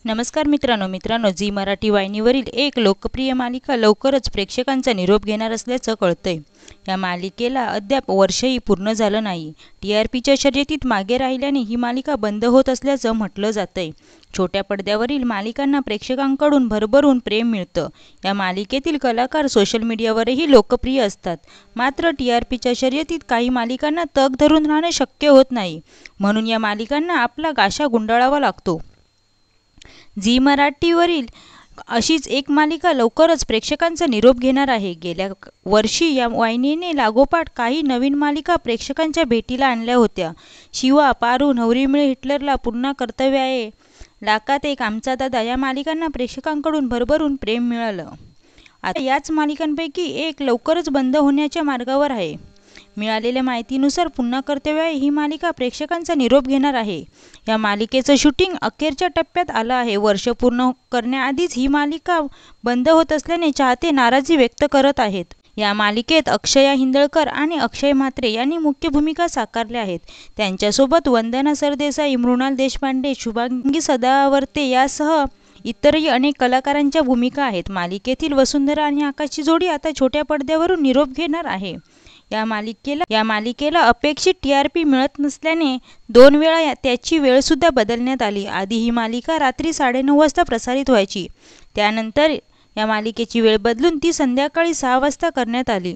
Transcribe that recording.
नमस्कार मित्रांनो, झी मराठी वाहिनीवरील एक लोकप्रिय मालिका लवकरच प्रेक्षकांचा निरोप घेणार असल्याचं कळतंय। या मालिकेला अद्याप वर्षही पूर्ण झालं नाही। TRPच्या शर्यतीत मागे राहिल्याने ही मालिका बंद होत असल्याचं म्हटलं जातंय। छोट्या पडद्यावरील मालिकांना प्रेक्षकांकडून भरभरून प्रेम मिळतं। या मालिकेतील कलाकार सोशल मीडियावरही लोकप्रिय असतात। मात्र TRPच्या शर्यतीत काही मालिकांना तग धरून राहणं शक्य होत नाही, म्हणून या मालिकांना आपला गाशा गुंडाळावा लागतो। झी मराठीवरील अशीच एक मालिका लवकरच प्रेक्षकांचा निरोप घेणार आहे। गेल्या वर्षी या वाहिनीने लागोपाठ काही नवीन मालिका प्रेक्षकांच्या भेटीला आणल्या होत्या। शिवा, पारू, नवरी मिळे हिटलरला, पुन्हा कर्तव्य आहे, लाखात एक, आमचा दादा या मालिकांना प्रेक्षकांकडून भरभरून प्रेम मिळालं। आता याच मालिकांपैकी एक लवकरच बंद होण्याच्या मार्गावर आहे। मिळालेल्या माहितीनुसार पुन्हा कर्तव्य आहे ही मालिका प्रेक्षकांचा निरोप घेणार आहे। या मालिकेचं शूटिंग अखेरच्या टप्प्यात आलं आहे। वर्ष पूर्ण करण्याआधीच ही मालिका बंद होत असल्याने चाहते नाराजी व्यक्त करत आहेत। या मालिकेत अक्षया हिंदळकर आणि अक्षय म्हात्रे यांनी मुख्य भूमिका साकारल्या आहेत। त्यांच्यासोबत वंदना सरदेसाई, मृणाल देशपांडे, शुभांगी सदावर्ते यासह इतरही अनेक कलाकारांच्या भूमिका आहेत। मालिकेतील वसुंधरा आणि आकाशची जोडी आता छोट्या पडद्यावरून निरोप घेणार आहे। या मालिकेला अपेक्षित TRP मिळत नसल्याने 2 वेळा त्याची वेळसुद्धा बदलण्यात आली। आधी ही मालिका रात्री 9:30 वाजता प्रसारित व्हायची, त्यानंतर या मालिकेची वेळ बदलून ती संध्याकाळी 6 वाजता करण्यात आली।